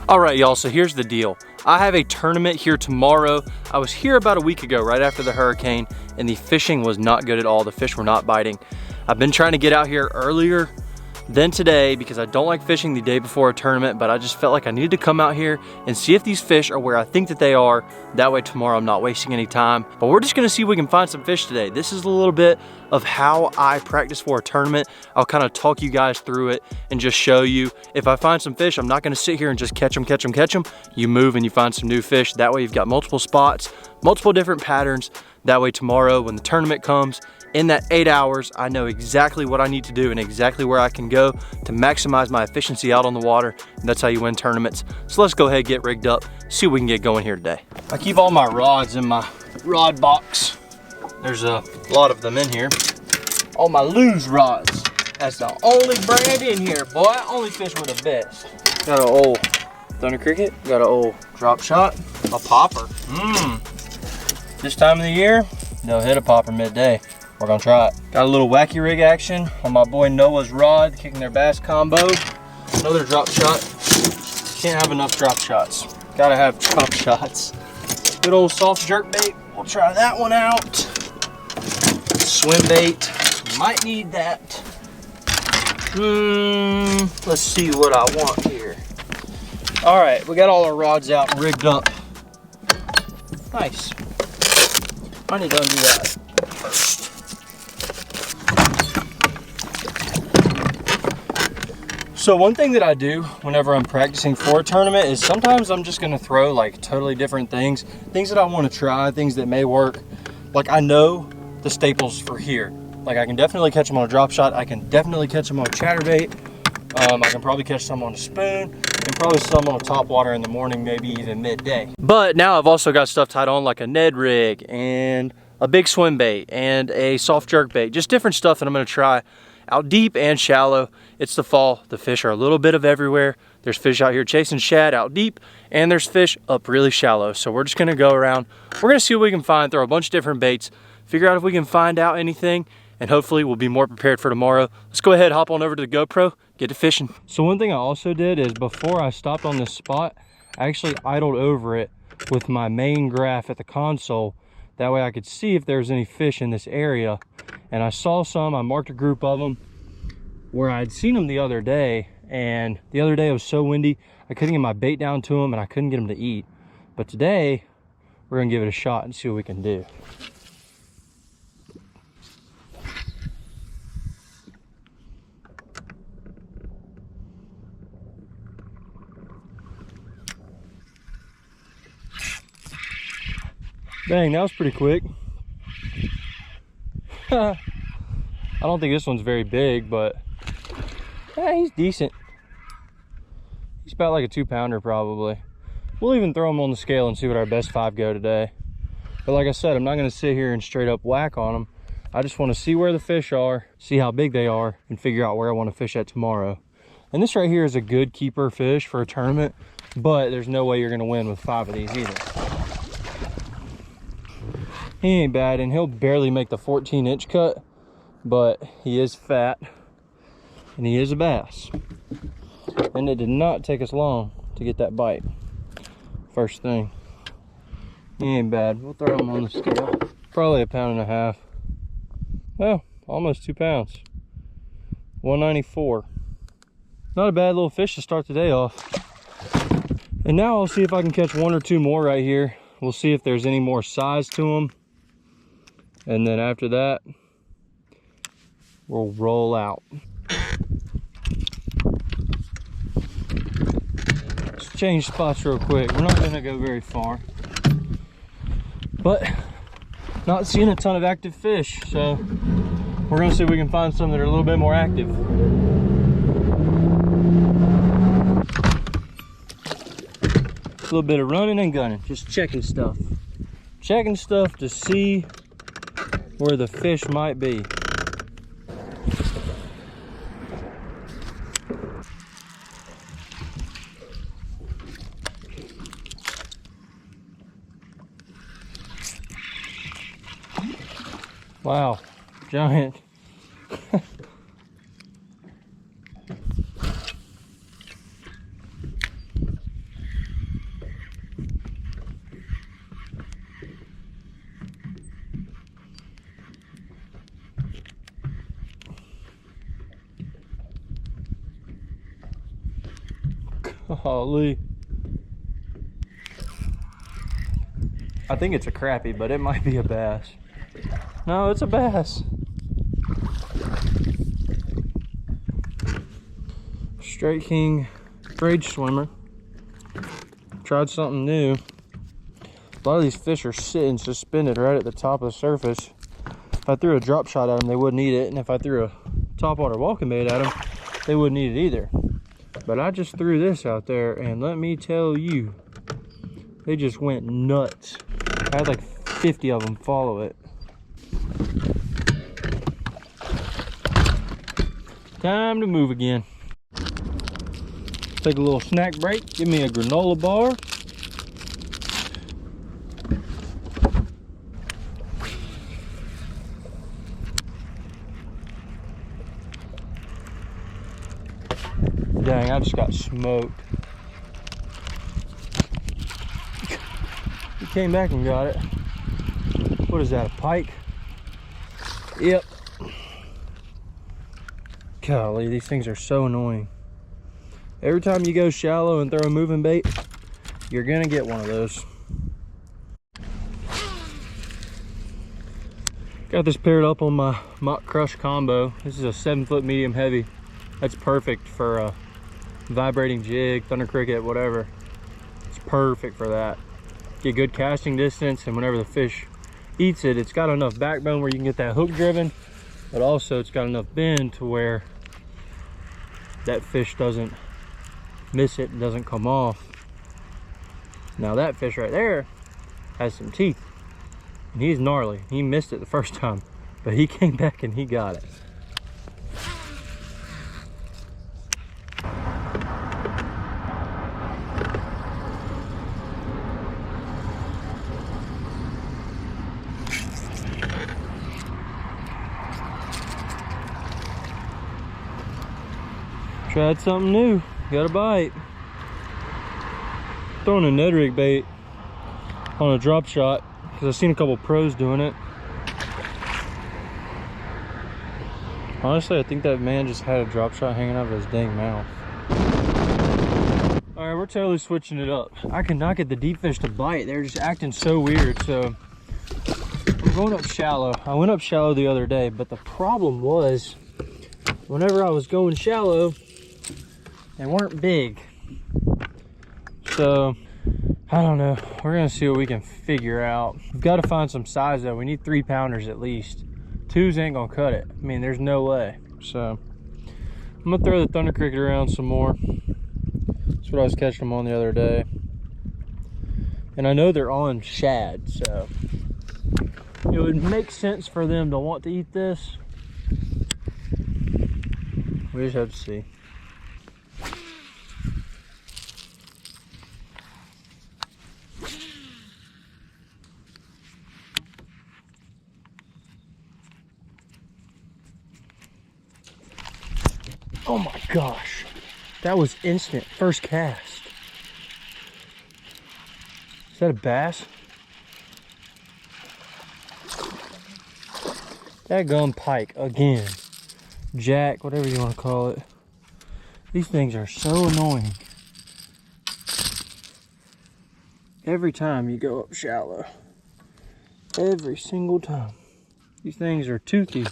All right, y'all, so here's the deal. I have a tournament here tomorrow. I was here about a week ago, right after the hurricane, and the fishing was not good at all. The fish were not biting. I've been trying to get out here earlier than today because I don't like fishing the day before a tournament, but I just felt like I needed to come out here and see if these fish are where I think that they are. That way tomorrow I'm not wasting any time. But we're just gonna see if we can find some fish today. This is a little bit of how I practice for a tournament. I'll kind of talk you guys through it and just show you. If I find some fish, I'm not gonna sit here and just catch them. You move and you find some new fish. That way you've got multiple spots, multiple different patterns. That way tomorrow when the tournament comes, in that 8 hours, I know exactly what I need to do and exactly where I can go to maximize my efficiency out on the water. And that's how you win tournaments. So let's go ahead, get rigged up, see what we can get going here today. I keep all my rods in my rod box. There's a lot of them in here. All my Lose rods. That's the only brand in here, boy. I only fish with the best. Got an old Thunder Cricket, got an old drop shot, a popper. This time of the year, they'll hit a popper midday. We're gonna try it. Got a little wacky rig action on my boy Noah's rod, kicking their bass combo. Another drop shot. Can't have enough drop shots. Gotta have drop shots. Good old soft jerk bait. We'll try that one out. Swim bait. Might need that. Let's see what I want here. All right, we got all our rods out and rigged up. Nice. I need to undo that first. So one thing that I do whenever I'm practicing for a tournament is sometimes I'm just gonna throw like totally different things that I wanna try, things that may work. Like I know the staples for here. Like I can definitely catch them on a drop shot. I can definitely catch them on a chatterbait. I can probably catch some on a spoon and probably some on a top water in the morning, maybe even midday. But now I've also got stuff tied on like a Ned rig and a big swim bait and a soft jerk bait, just different stuff that I'm gonna try out deep and shallow. It's the fall, the fish are a little bit of everywhere. There's fish out here chasing shad out deep and there's fish up really shallow. So we're just gonna go around, we're gonna see what we can find, throw a bunch of different baits, figure out if we can find out anything, and hopefully we'll be more prepared for tomorrow. Let's go ahead, hop on over to the GoPro, get to fishing. So one thing I also did is before I stopped on this spot, I actually idled over it with my main graph at the console. That way I could see if there's any fish in this area. And I saw some, I marked a group of them where I'd seen them the other day. And the other day it was so windy, I couldn't get my bait down to them and I couldn't get them to eat. But today, we're gonna give it a shot and see what we can do. Dang, that was pretty quick. I don't think this one's very big, but yeah, he's decent. He's about like a 2-pounder probably. We'll even throw him on the scale and see what our best 5 go today. But like I said, I'm not gonna sit here and straight up whack on them. I just wanna see where the fish are, see how big they are, and figure out where I wanna fish at tomorrow. And this right here is a good keeper fish for a tournament, but there's no way you're gonna win with 5 of these either. He ain't bad, and he'll barely make the 14-inch cut, but he is fat, and he is a bass. And it did not take us long to get that bite. First thing. He ain't bad. We'll throw him on the scale. Probably 1.5 pounds. Well, almost 2 pounds. 194. Not a bad little fish to start the day off. And now I'll see if I can catch 1 or 2 more right here. We'll see if there's any more size to them. And then after that, we'll roll out. Let's change spots real quick. We're not gonna go very far, but not seeing a ton of active fish. So we're gonna see if we can find some that are a little bit more active. A little bit of running and gunning, just checking stuff. Checking stuff to see where the fish might be. Wow, giant. Golly. I think it's a crappie, but it might be a bass. No, it's a bass. Straight King braid swimmer. Tried something new. A lot of these fish are sitting suspended right at the top of the surface. If I threw a drop shot at them, they wouldn't eat it. And if I threw a topwater walking bait at them, they wouldn't eat it either. But I just threw this out there, and let me tell you, they just went nuts. I had like 50 of them follow it. Time to move again. Take a little snack break. Give me a granola bar. Dang, I just got smoked. He came back and got it. What is that, a pike? Yep. Golly, these things are so annoying. Every time you go shallow and throw a moving bait, you're gonna get one of those. Got this paired up on my Mach Crush combo. This is a 7-foot medium heavy. That's perfect for a vibrating jig, thunder cricket, whatever. It's perfect for that. Get good casting distance, and whenever the fish eats it, it's got enough backbone where you can get that hook driven, but also it's got enough bend to where that fish doesn't miss it and doesn't come off. Now that fish right there has some teeth, and he's gnarly. He missed it the first time, but he came back and he got it. Tried something new, got a bite. Throwing a Ned rig bait on a drop shot because I've seen a couple pros doing it. Honestly, I think that man just had a drop shot hanging out of his dang mouth. All right, we're totally switching it up. I cannot get the deep fish to bite. They're just acting so weird. So I'm going up shallow. I went up shallow the other day, but the problem was whenever I was going shallow, they weren't big. So I don't know, we're gonna see what we can figure out. We've got to find some size though. We need 3-pounders at least. 2s ain't gonna cut it. I mean, there's no way. So I'm gonna throw the thunder cricket around some more. That's what I was catching them on the other day, and I know they're on shad, so it would make sense for them to want to eat this. We just have to see. Oh my gosh, that was instant. First cast. Is that a bass? That gum pike again. Jack, whatever you want to call it. These things are so annoying. Every time you go up shallow. Every single time. These things are toothy.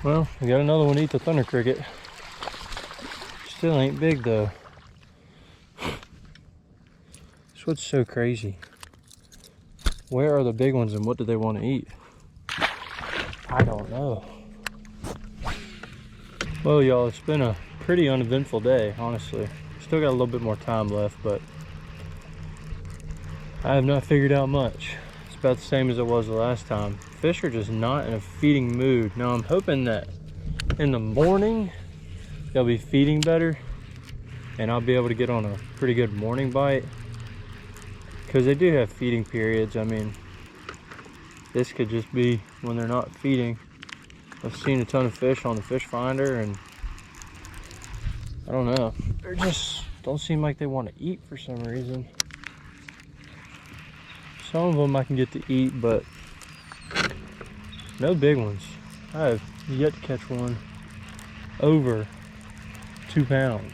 Well, we got another one to eat the thunder cricket. Still ain't big though. That's what's so crazy. Where are the big ones and what do they want to eat? I don't know. Well, y'all, it's been a pretty uneventful day, honestly. Still got a little bit more time left, but I have not figured out much. It's about the same as it was the last time. Fish are just not in a feeding mood. Now I'm hoping that in the morning they'll be feeding better and I'll be able to get on a pretty good morning bite, because they do have feeding periods. I mean, this could just be when they're not feeding. I've seen a ton of fish on the fish finder, and I don't know. They just don't seem like they want to eat for some reason. Some of them I can get to eat, but no big ones. I have yet to catch one over 2 pounds.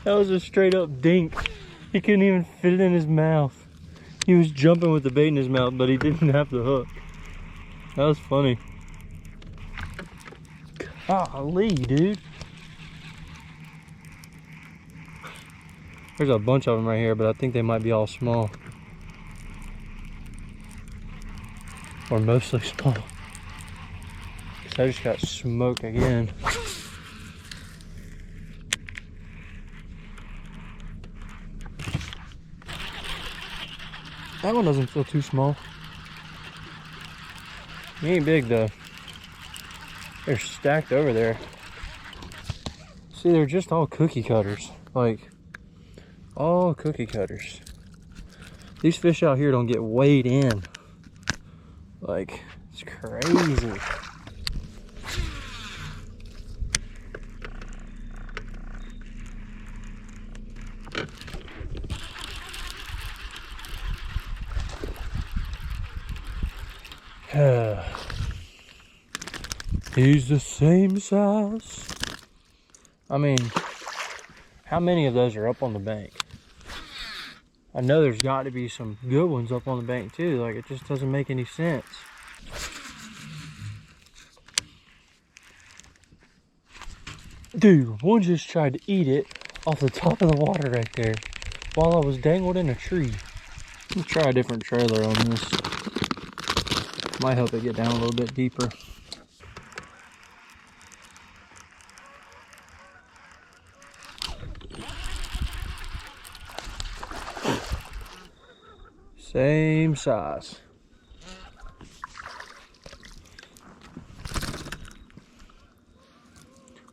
That was a straight up dink. He couldn't even fit it in his mouth. He was jumping with the bait in his mouth, but he didn't have the hook. That was funny. Golly, dude. There's a bunch of them right here, but I think they might be all small. Or mostly small. Because I just got smoked again. That one doesn't feel too small. He ain't big though. They're stacked over there. See, they're just all cookie cutters. Like, all cookie cutters. These fish out here don't get weighed in. Like, it's crazy. He's the same size. I mean, how many of those are up on the bank? I know there's got to be some good ones up on the bank too. Like, it just doesn't make any sense. Dude, one just tried to eat it off the top of the water right there while I was dangled in a tree. Let me try a different trailer on this. Might help it get down a little bit deeper. Same size.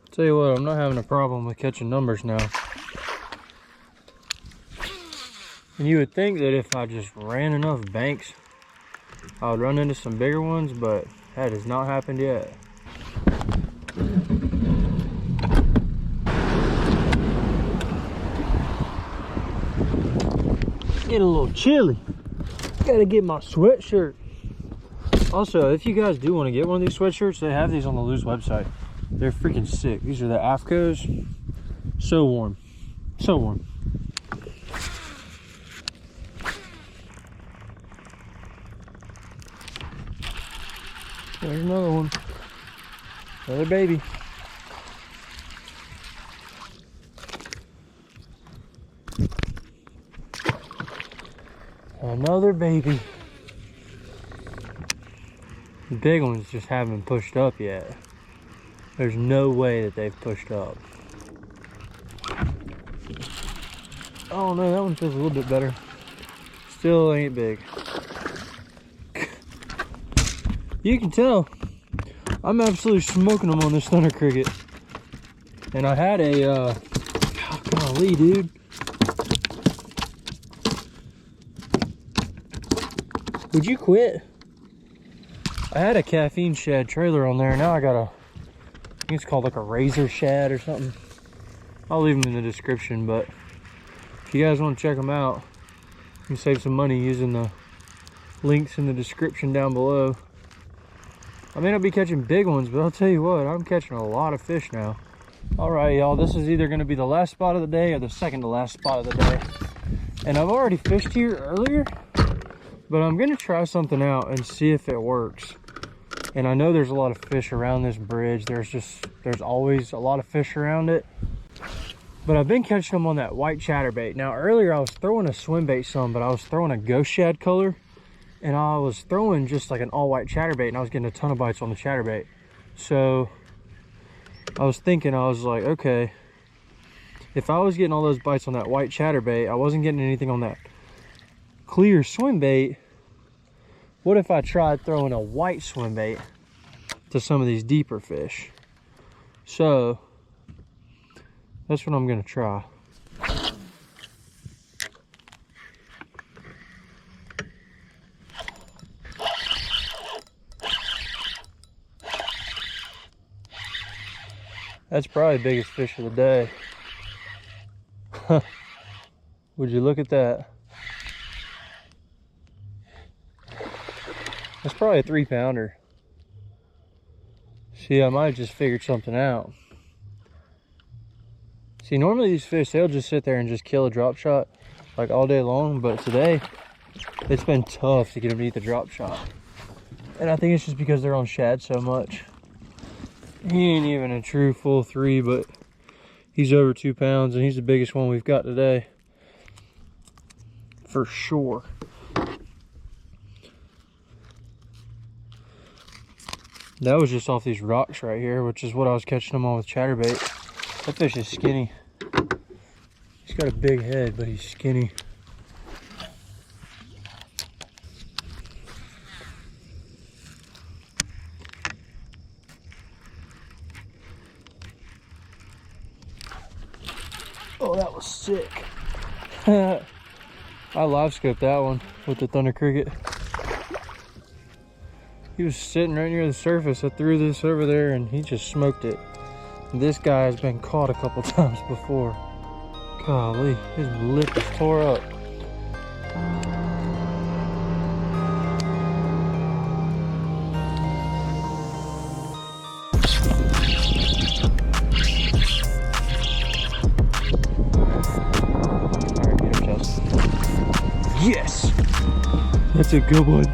Tell you what, I'm not having a problem with catching numbers now. And you would think that if I just ran enough banks, I would run into some bigger ones, but that has not happened yet. Getting a little chilly. Gotta get my sweatshirt. Also, if you guys do want to get one of these sweatshirts, they have these on the Lose website. They're freaking sick. These are the Afcos. So warm. So warm. There's another one. Another baby. Another baby. The big ones just haven't pushed up yet. There's no way that they've pushed up. Oh no, that one feels a little bit better. Still ain't big. You can tell I'm absolutely smoking them on this thunder cricket. And I had a, golly, dude. Would you quit? I had a caffeine shad trailer on there. Now I got a, I think it's called like a razor shad or something. I'll leave them in the description, but if you guys want to check them out, you can save some money using the links in the description down below. I may not be catching big ones, but I'll tell you what, I'm catching a lot of fish now. All right, y'all, this is either gonna be the last spot of the day or the second to last spot of the day. And I've already fished here earlier, but I'm gonna try something out and see if it works. And I know there's a lot of fish around this bridge. There's always a lot of fish around it. But I've been catching them on that white chatterbait. Now earlier I was throwing a swim bait some, but I was throwing a ghost shad color. And I was throwing just like an all white chatterbait, and I was getting a ton of bites on the chatterbait. So I was thinking, I was like, okay, if I was getting all those bites on that white chatterbait, I wasn't getting anything on that clear swim bait. What if I tried throwing a white swim bait to some of these deeper fish? So that's what I'm gonna try. That's probably the biggest fish of the day. Would you look at that? That's probably a 3-pounder. See, I might have just figured something out. See, normally these fish, they'll just sit there and just kill a drop shot like all day long, but today it's been tough to get them to eat the drop shot. And I think it's just because they're on shad so much. He ain't even a true full 3, but he's over 2 pounds, and he's the biggest one we've got today. For sure. That was just off these rocks right here, which is what I was catching them on with chatterbait. That fish is skinny. He's got a big head, but he's skinny. Oh, that was sick. I live scoped that one with the Thunder Cricket. He was sitting right near the surface. I threw this over there and he just smoked it. This guy has been caught a couple times before. Golly, his lip is tore up. Yes! That's a good one.